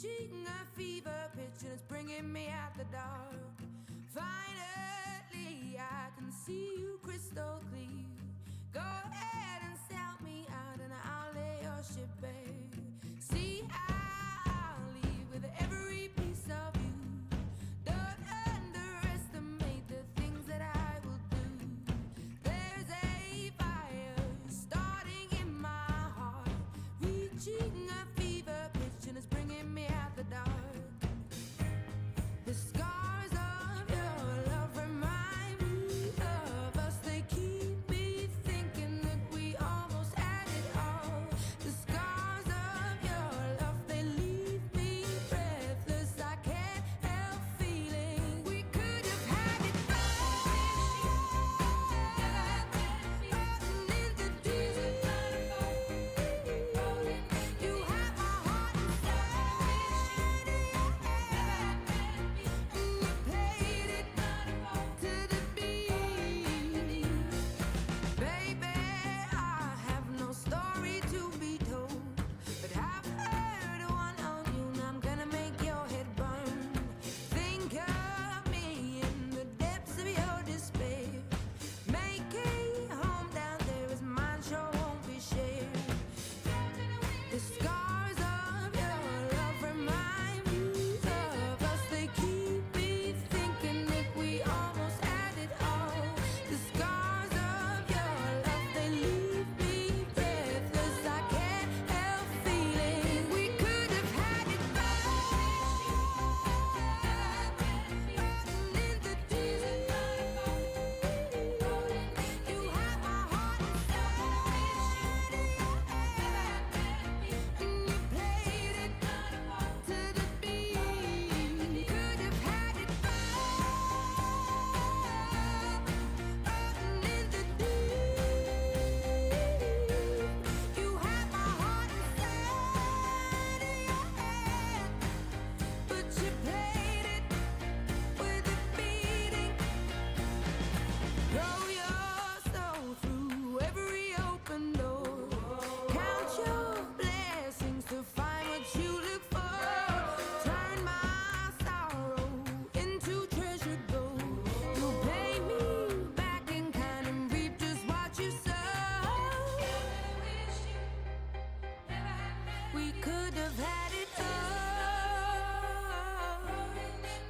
reaching a fever pitch and it's bringing me out the dark. Finally, I can see you crystal clear. Go ahead and sell me out and I'll lay your ship bare. See, I'll leave with every piece of you. Don't underestimate the things that I will do. There's a fire starting in my heart, reaching a fever pitch and it's bringing me out the dark. The scars of your love remind me of us. They keep me thinking that we almost had it all. The scars of your love, they leave me breathless. I can't help feeling we could have had it all. Rolling in the deep. You have my heart inside of your hand. And you played it to the beat. Baby, I have no story to be told, but I've heard one on you and I'm gonna make your head burn. Think of me in the depths of your despair. Make a home down there as mine sure won't be shared. The scars of your love remind me of us. They keep me thinking that we almost had it all. The scars of your love, they leave me breathless. I can't help feeling we could have had it all. Rolling in the deep. You have my heart inside of your hand. And you played it to the beat. Could have had it all. Rolling in the deep. You have my heart inside of your hand, but you played it with a beating. Throw your soul through every open door. Count your blessings to find what you look for. Turn my sorrow into treasured gold. You pay me back in kind and reap just what you sow. We could have had it all.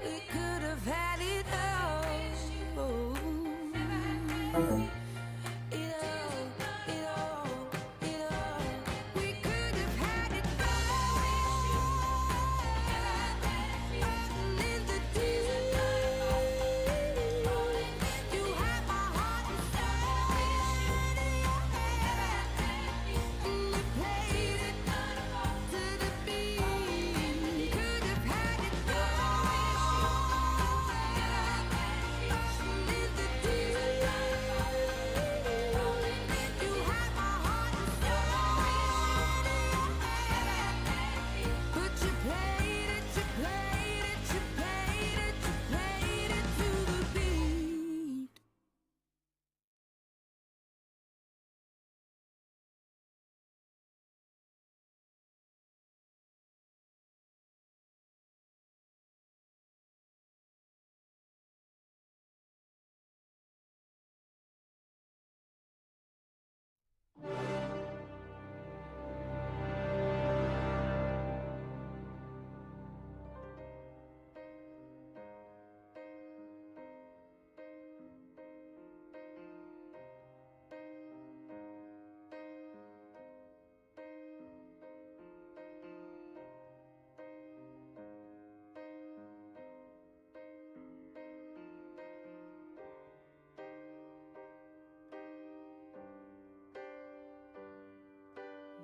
We could have had it all. It all, it all, it all. We could have had it all. Rolling in the deep. You have my heart inside of your hand. And you played it to the beat. Could have had it all. Rolling in the deep. You have my heart inside of your hand. But you played it, you played it, you played it, you played it to the beat.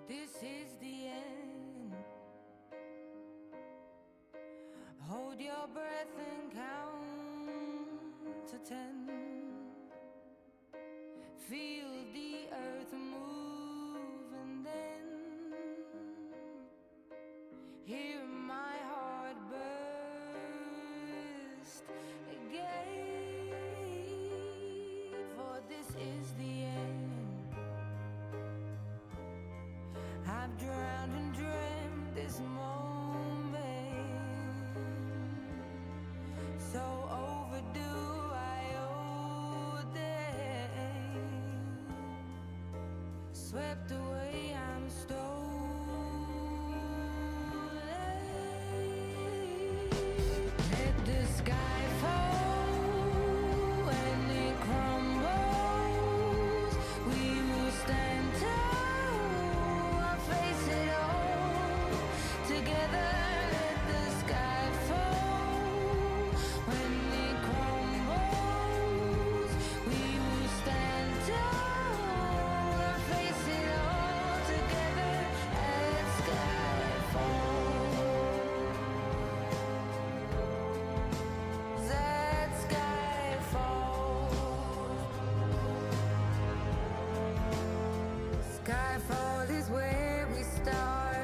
This is the end. Hold your breath and count to 10. Feel the earth move and then hear my heart burst again. For this is the end. I've drowned and dreamt this moment. so overdue. I owe them. Swept away, I'm stolen. Let the sky fall when it crumbles. We will stand tall, I'll face it all together. Let the sky fall when it crumbles. We will stand tall, I'll face it all together. Let sky fall. That sky falls. Skyfall is where we start.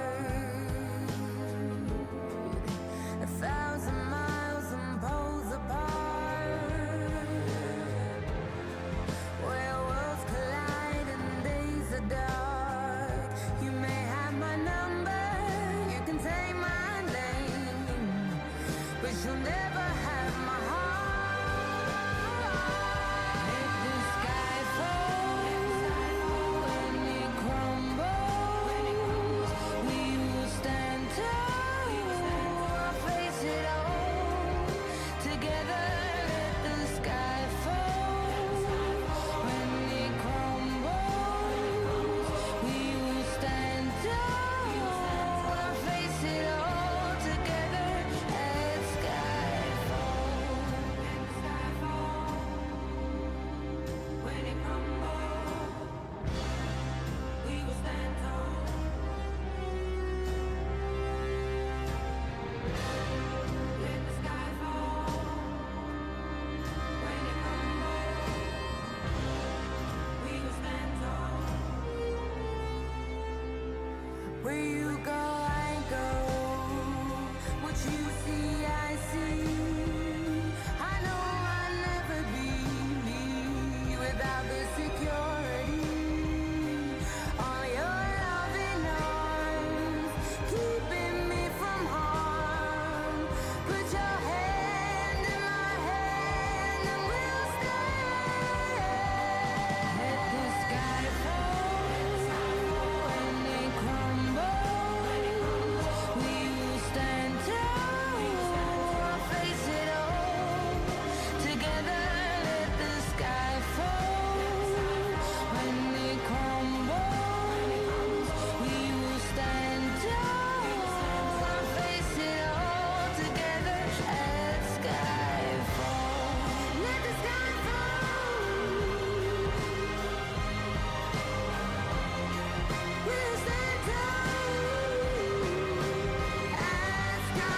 1,000 miles and poles apart, where worlds collide and days are dark. You may have my number, you can take my name, but you'll never have my heart. Let the sky fall when it crumbles. We will stand tall, I'll face it all together. Let the sky fall when it crumbles. We will stand tall, I'll face it all together. Let sky fall. When it crumbles, we will stand tall. Let the sky fall. When it crumbles, we will stand tall. Where you go, I go. What you see, I see. I know I'll never be me without the security. All your loving arms keeping me from harm. Put your hand in my hand and we'll stand. Let the sky fall when it crumbles. We will stand tall, I'll face it all together. Let the sky fall when it crumbles. We will stand tall, I'll face it all together. Let sky fall. Let the sky fall. We'll stand tall. Let sky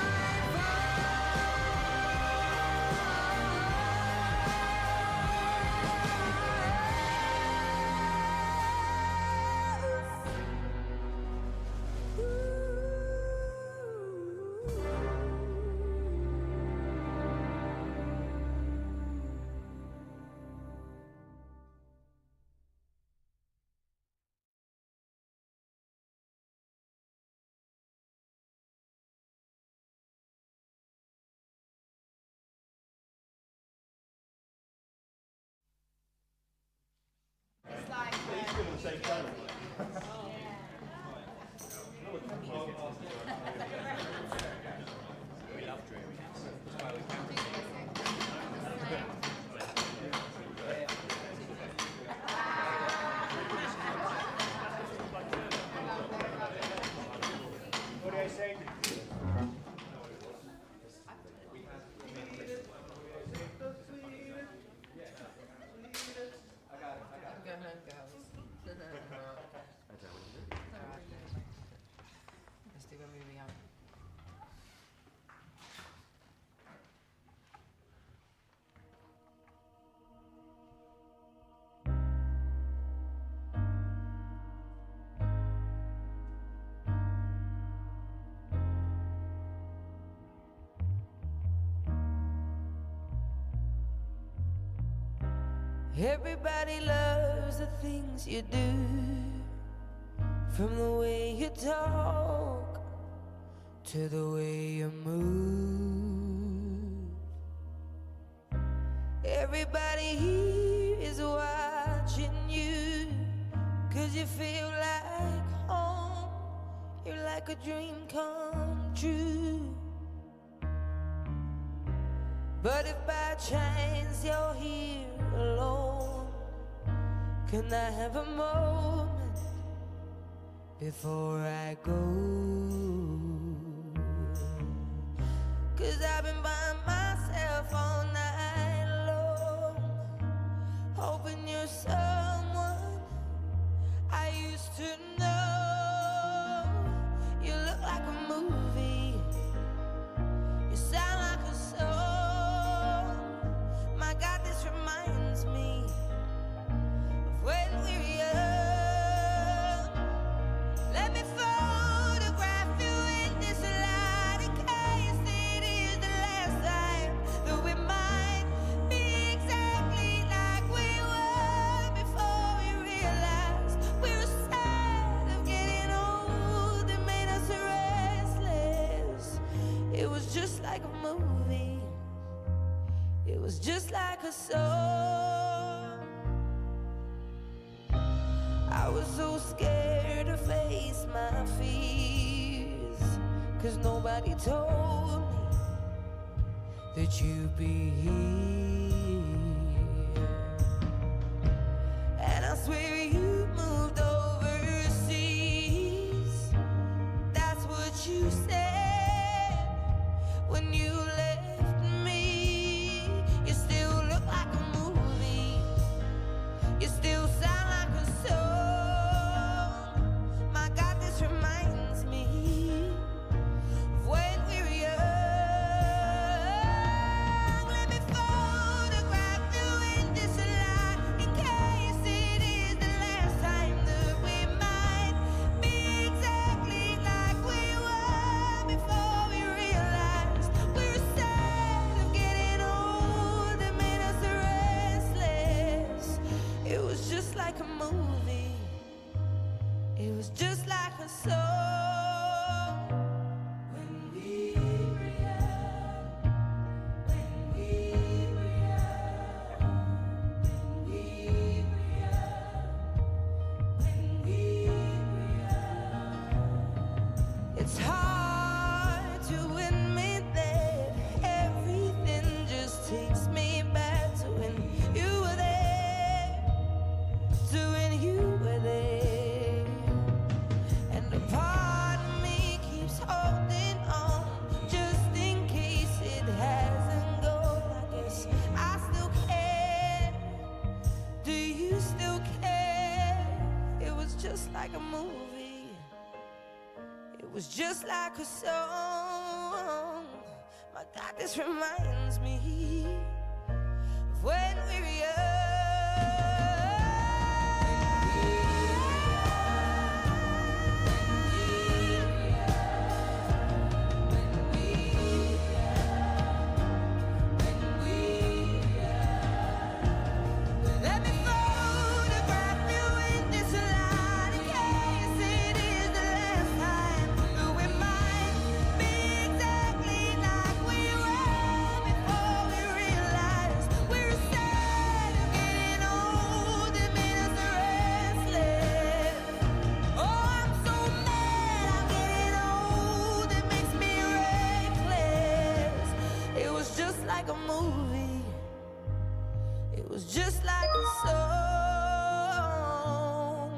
Let's do a movie out. Everybody loves the things you do, from the way you talk to the way you move. Everybody here is watching you, 'cause you feel like home. You're like a dream come true. But if by chance you're here alone, can I have a moment before I go? 'Cause I've been by myself all night long, hoping you're someone I used to know. You look like a movie, you sound like a song. My God, this reminds me of when we were young. Let me photograph you in this light, in case it is the last time that we might be exactly like we were before we realized we were sad of getting old. It made us restless. It was just like a movie, it was just like a song. I was so scared to face my fears, 'cause nobody told me that you'd be here. And I swear you moved overseas. That's what you said when you left me. You still look like a movie, you still sound like a song. My God, this reminds me of when we were young. Let me photograph you in this light, in case it is the last time that we might be exactly like we were before we realized we were sad of getting old. It made us restless. It was just like a movie, it was just like a song. When we were young, when we were young, when we were young, when we were young. It's hard to admit that everything just takes me back to when you were there, to when you were there. And a part of me keeps holding on, just in case it hasn't gone. I guess I still care. Do you still care? It was just like a movie, it was just like a song. My God, this reminds me of when we were young. Let me photograph you in this light, in case it is the last time that we might be exactly like we were before we realized we were sad of getting old. It made us restless. Oh, I'm so mad I'm getting old. It makes me reckless. It was just like a movie, it was just like a song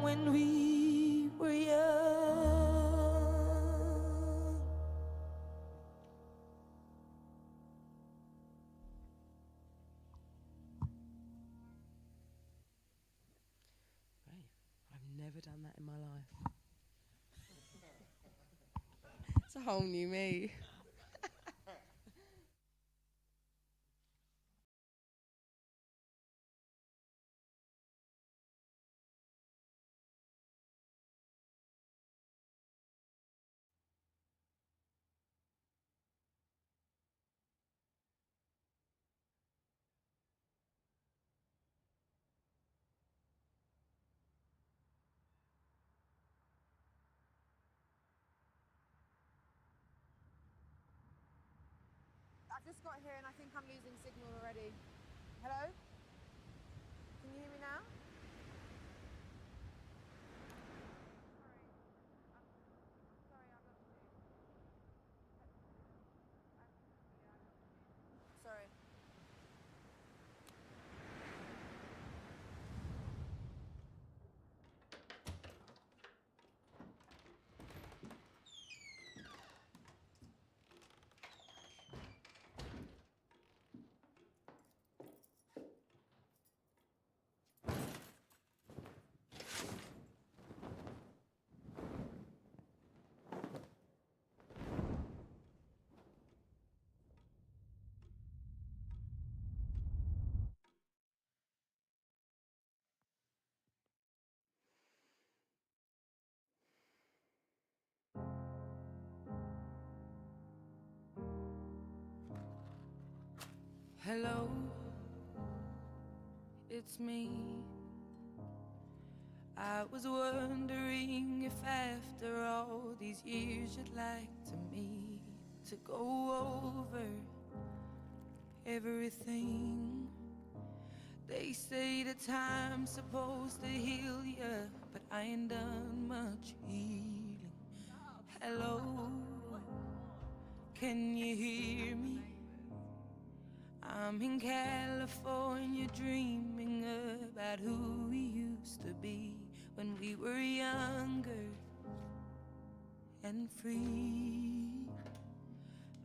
when we were young. Right. I've never done that in my life. It's a whole new me. I've just got here and I think I'm losing signal already. Hello? Can you hear me now? Sorry. Hello, it's me. I was wondering if after all these years you'd like to meet to go over everything. They say the time's supposed to heal ya, but I ain't done much healing. Hello, can you hear me? I'm in California dreaming about who we used to be when we were younger and free.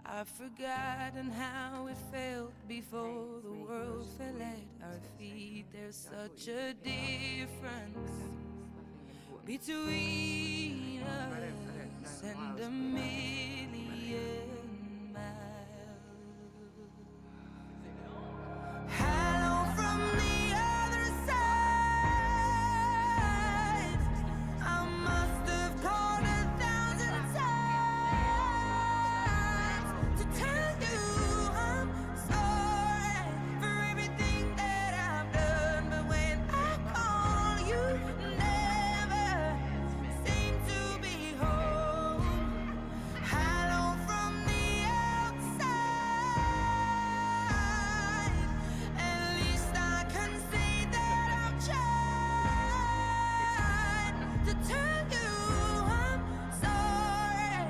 I've forgotten how it felt before the world fell at our feet. There's such a difference between us and a million miles. Hello from the other side. I must have called 1,000 times to tell you I'm sorry for everything that I've done. But when I call, you never seem to be home. Hello from the outside. At least I can say that I've tried to tell you I'm sorry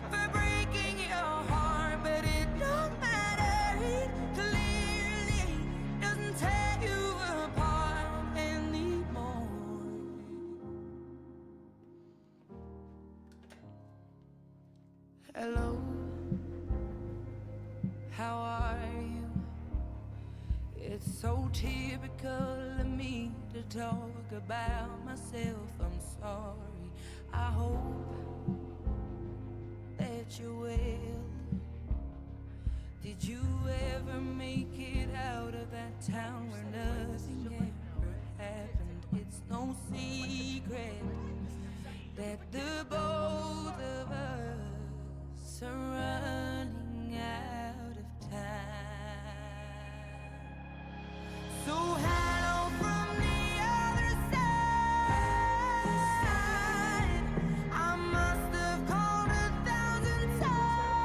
for breaking your heart, but it don't matter. It clearly doesn't tear you apart anymore. Hello, how are you? It's so typical of me to talk about myself. I'm sorry. I hope that you're well. Did you ever make it out of that town where nothing ever happened? It's no secret that the both of us are running out of time. So hello from the other side. I must have called 1,000 times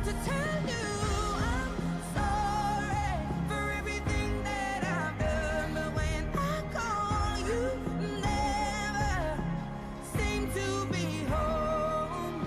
to tell you I'm sorry for everything that I've done. But when I call, you never seem to be home.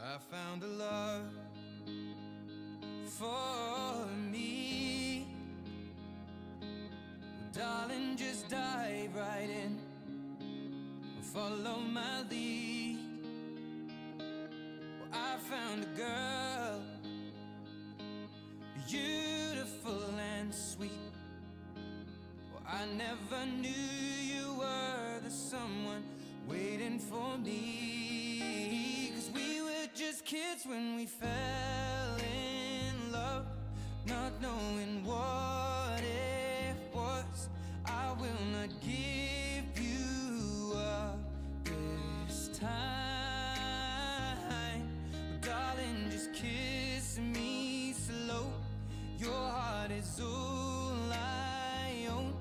I found a love for me. Well, darling, just dive right in and follow my lead. Well, I found a girl, beautiful and sweet. Well, I never knew you were the someone waiting for me. 'Cause we were just kids when we fell in love, not knowing what it was. I will not give you up this time. Darling, just kiss me slow. Your heart is all I own,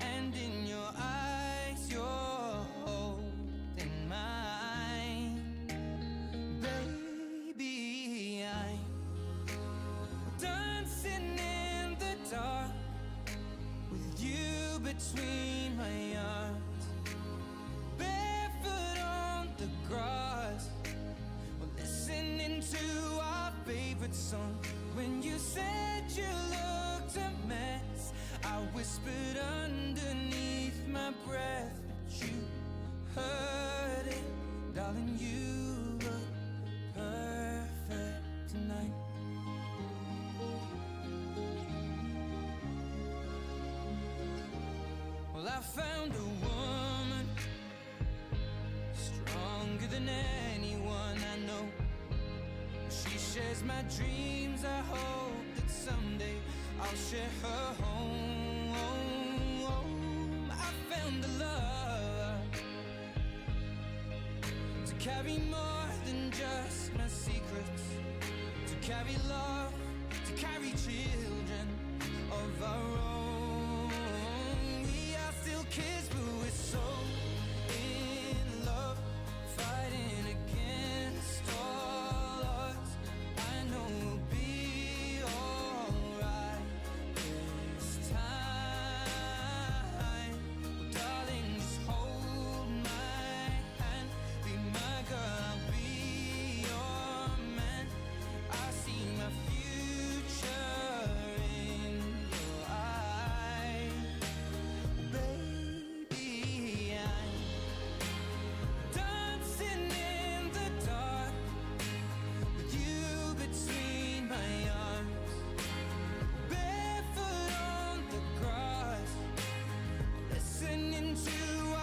and in your eyes you're holding mine. Baby, I'm dancing in the dark with you between my arms, barefoot on the grass, or listening to our favorite song. When you said you looked a mess, I whispered underneath my breath, but you heard it. Darling, you look perfect tonight. Well, I found a woman stronger than anyone I know. She shares my dreams. I hope that someday I'll share her home. I found a love to carry more than just my secrets, to carry love, to carry children of our own. We are still kids, but we're so in love, fighting against all odds. I know we'll be alright this time. Well, darling, just hold my hand, be my girl, I'll be your man. I see my future in your eyes. Baby, I'm dancing in the dark with you between my arms, barefoot on the grass, listening to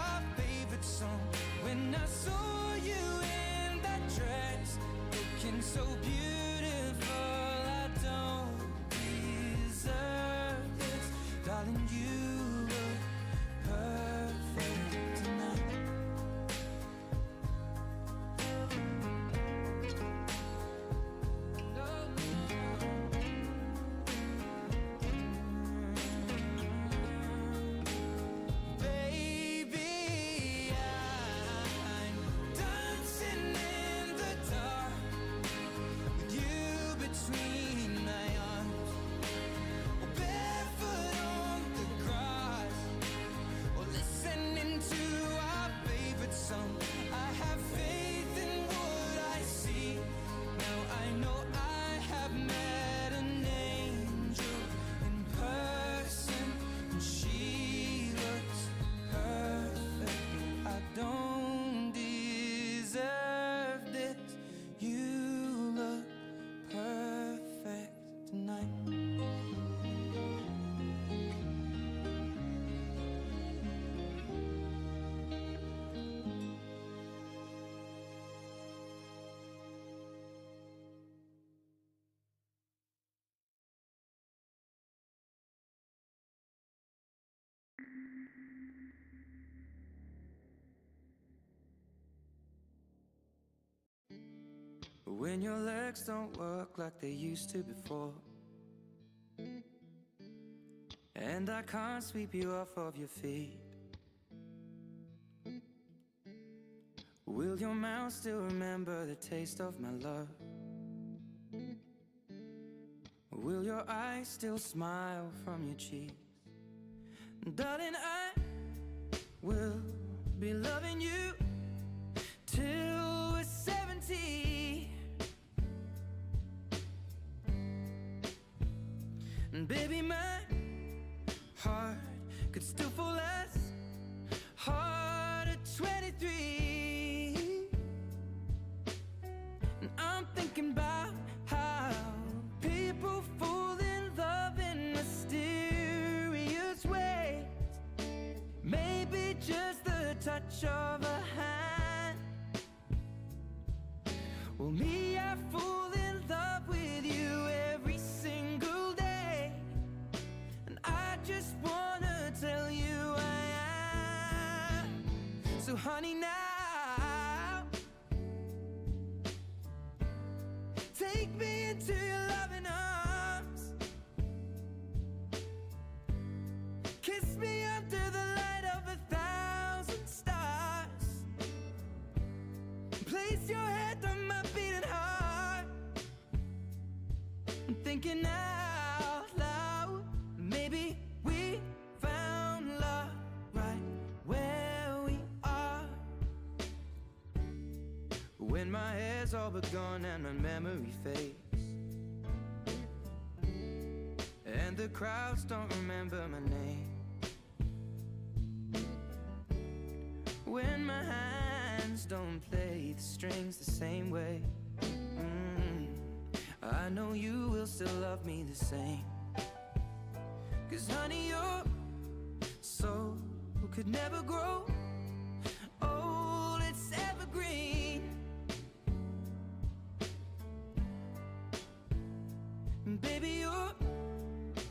our favorite song. When I saw you in that dress, looking so beautiful, I don't deserve this. Darling, you look perfect tonight. Baby, I'm dancing in the dark with you between my arms, or barefoot on the grass, or listening to our favorite song. I have faith in what I see. Now I know I have met an angel in person, and she looks perfect. I don't deserve this. You look perfect tonight. When your legs don't work like they used to before, and I can't sweep you off of your feet, will your mouth still remember the taste of my love? Will your eyes still smile from your cheeks? Darling, I will be loving you till we're 70. Baby, my heart could still fall as hard at 23. And I'm thinking about how people fall in love in mysterious ways. Maybe just the touch of a hand. Well, me, I fall in love with you every single day. And I just wanna tell you I am. So honey, now take me into your loving arms. Kiss me under the light of 1,000 stars. Place your head on my beating heart. I'm thinking out loud, maybe we found love right where we are. When my hair's all but gone and my memory fades, and the crowds don't remember my name. When my hands don't play the strings the same way, I know you will still love me the same. 'Cause honey, your soul could never grow old, it's evergreen. And baby, your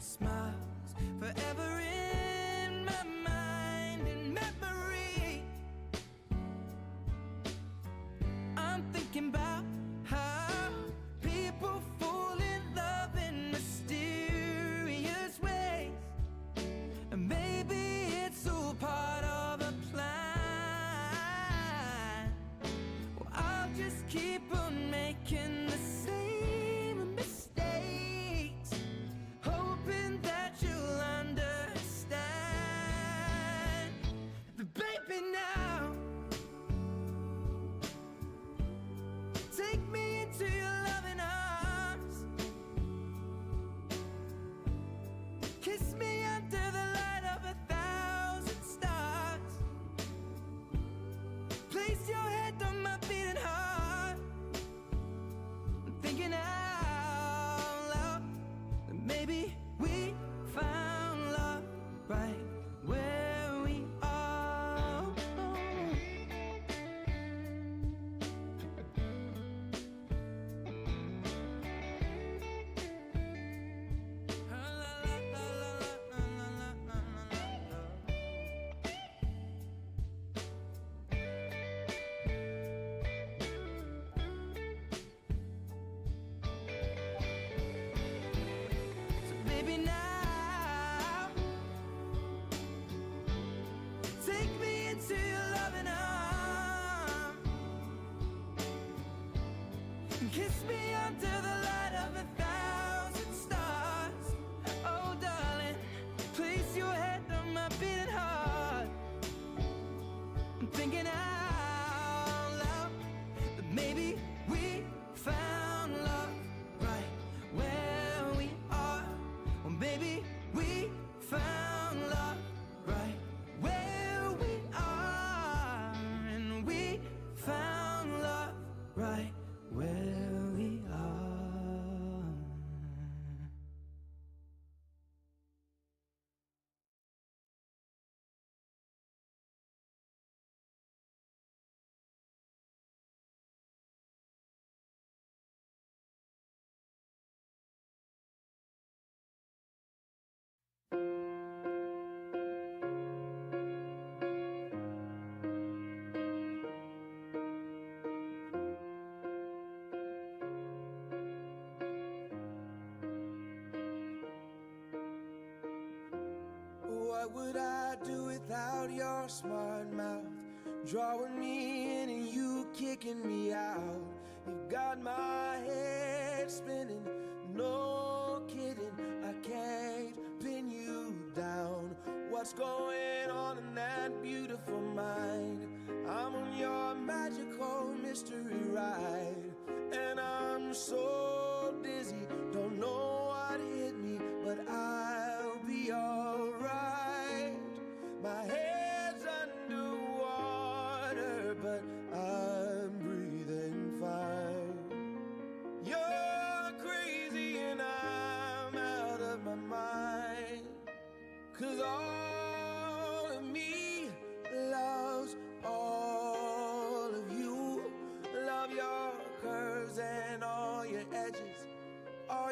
smile's forever in my mind and memory. I'm thinking about how people fall in love in mysterious ways. And maybe it's all part of a plan. Well, I'll just keep on making the same mistakes, hoping that you'll understand. But baby, now take me into your loving arms. Kiss me under the light of 1,000 stars. Place your head on my beating heart. I'm thinking out loud that maybe we found love right where we are. So baby, now take me into your loving arms. Kiss me under the light of 1,000 stars. Oh darling, place your head on my beating heart. I'm thinking out loud that maybe we found love right where we are. Or maybe we found love right where we are. And we found love right where we are. What would I do without your smart mouth? Drawing me in and you kicking me out. You've got my head spinning, no kidding. I can't pin you down. What's going on in that beautiful mind? I'm on your magical mystery ride, and I'm so dizzy, don't know what hit me, but I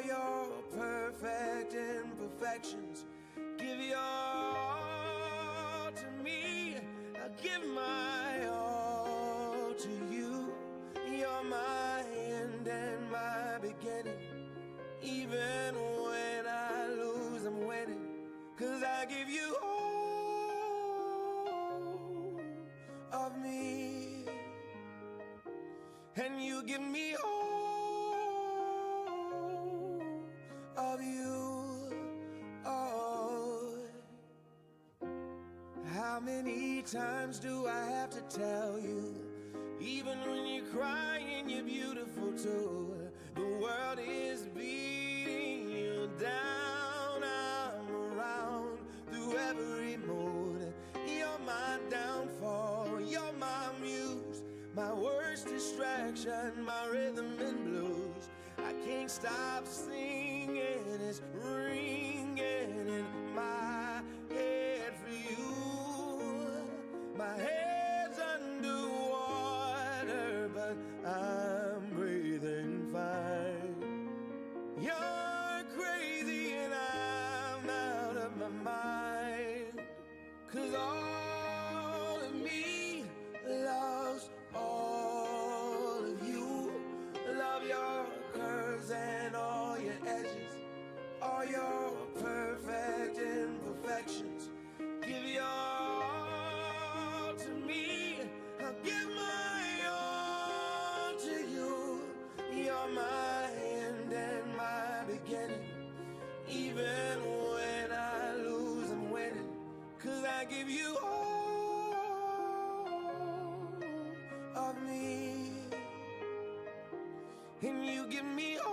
all your perfect imperfections. Give your all to me, I'll give my all to you. You're my end and my beginning. Even when I lose, I'm winning. 'Cause I give you all of me, and you give me all of you. Oh, how many times do I have to tell you? Even when you're crying, you're beautiful too. The world is beating you down. I'm around through every mood. You're my downfall, you're my muse, my worst distraction, my rhythm and blues. I can't stop singing, it's ringing in my head for you. My head's underwater, but I'm breathing fine. You're crazy and I'm out of my mind. 'Cause all of me loves all of you. Love your curves and all your edges, all your perfect imperfections. Give your all to me, I'll give my all to you. You're my end and my beginning. Even when I lose, I'm winning. 'Cause I give you all of me, and you give me all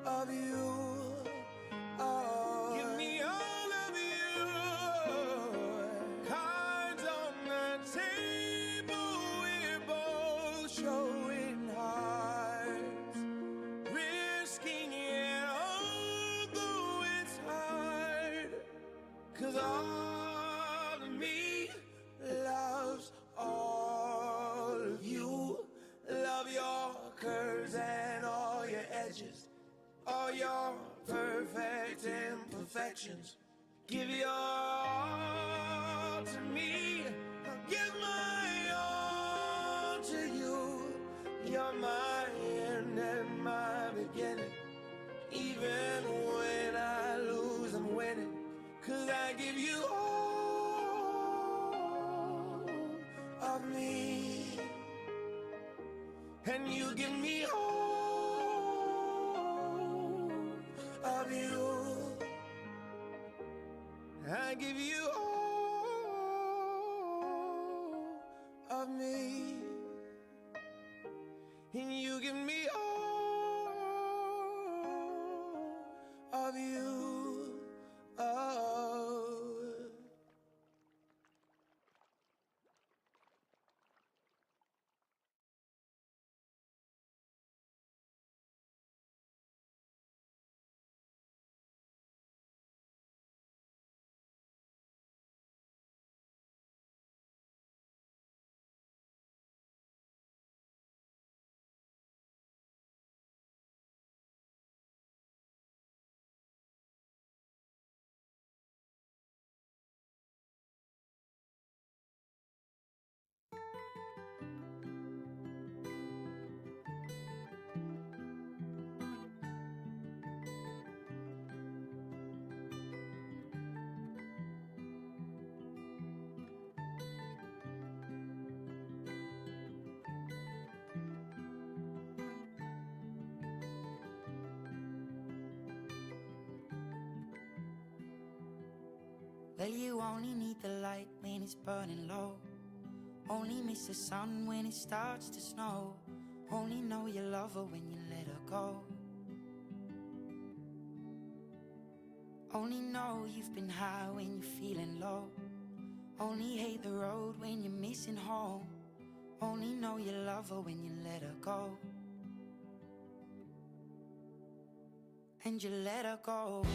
of you. Oh, give me all of you. Cards on the table, we're both showing hearts, risking it, although it's hard. 'Cause all of me loves all of you. Love your curves and all your edges, all your perfect imperfections. Give your all to me, I'll give my all to you. You're my end and my beginning. Even when I lose, I'm winning. 'Cause I give you all of me, and you give me all of you. I give you all of me, and you give me all of you. Oh. Well, you only need the light when it's burning low. Only miss the sun when it starts to snow. Only know you love her when you let her go. Only know you've been high when you're feeling low. Only hate the road when you're missing home. Only know you love her when you let her go. And you let her go.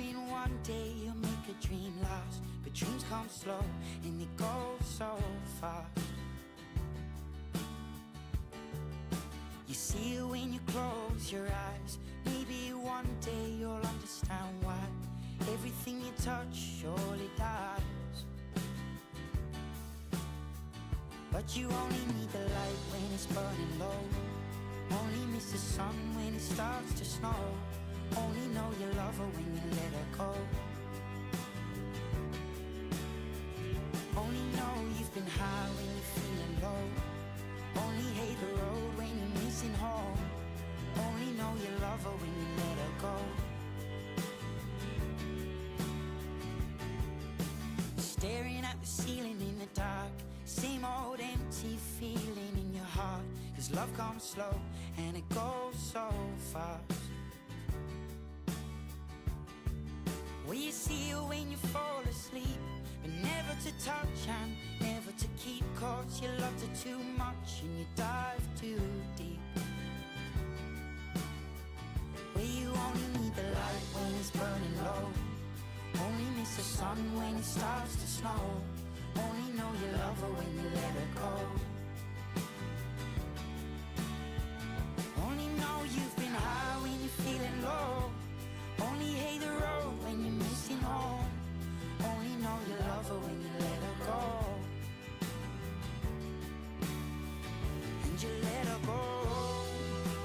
hoping one day you'll make a dream last, but dreams come slow and they go so fast. You see it when you close your eyes. Maybe one day you'll understand why everything you touch surely dies. But you only need the light when it's burning low. Only miss the sun when it starts to snow. Only know you love her when you let her go. Only know you've been high when you're feeling low. Only hate the road when you're missing home. Only know you love her when you let her go. Staring at the ceiling in the dark, same old empty feeling in your heart. 'Cause love comes slow and it goes so fast. Well, you see her when you fall asleep, but never to touch and never to keep. 'Cause you loved her too much and you dive too deep. Well, you only need the light when it's burning low. Only miss the sun when it starts to snow. Only know you love her when you let her go. Only know you've been high when you're feeling low. Only hate the road when you're missing home. Only know you love her when you let her go. And you let her go.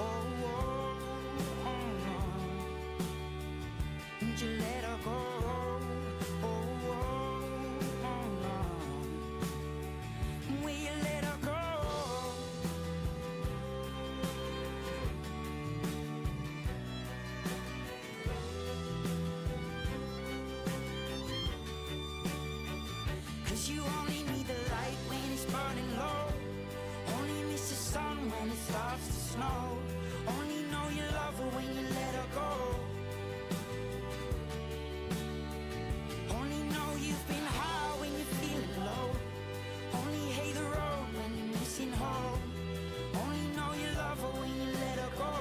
Oh, oh, oh, no. And you let her go. Oh, oh, oh, no. Will you let her go? 'Cause you only need the light when it's burning low. Only miss the sun when it starts to snow. Only know you love her when you let her go. Only know you've been high when you're feeling low. Only hate the road when you're missing home. Only know you love her when you let her go.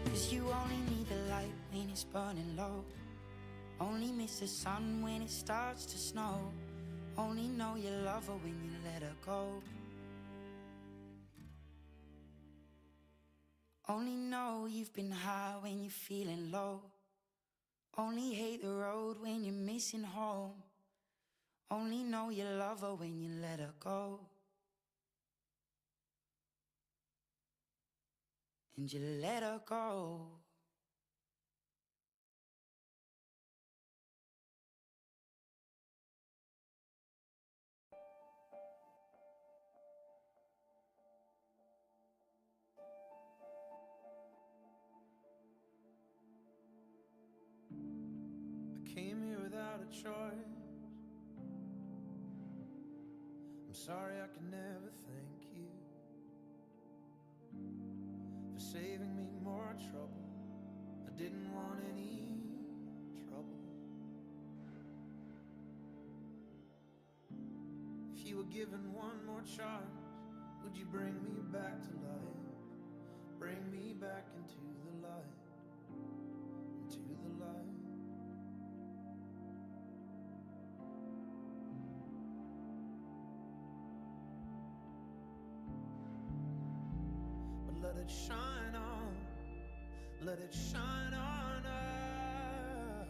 'Cause you only need the light when it's burning low. Only miss the sun when it starts to snow. Only know you love her when you let her go. Only know you've been high when you're feeling low. Only hate the road when you're missing home. Only know you love her when you let her go. And you let her go. I came here without a choice. I'm sorry I can never thank you for saving me more trouble. I didn't want any trouble. If you were given one more chance, would you bring me back to life? Bring me back into the light, into the light. But let it shine on, let it shine on us.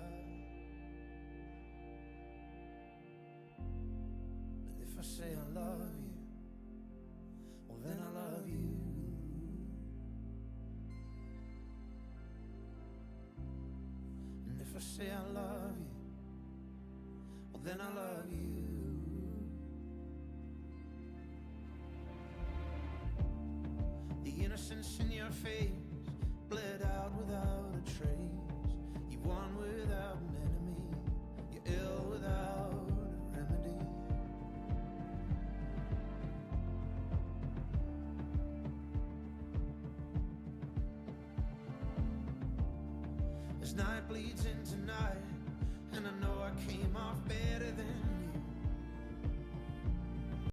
And if I say I love you, well then I love you. And if I say I love you, well then I love you. The innocence in your face bled out without a trace. You won without an enemy. You're ill without a remedy. As night bleeds into night, and I know I came off better than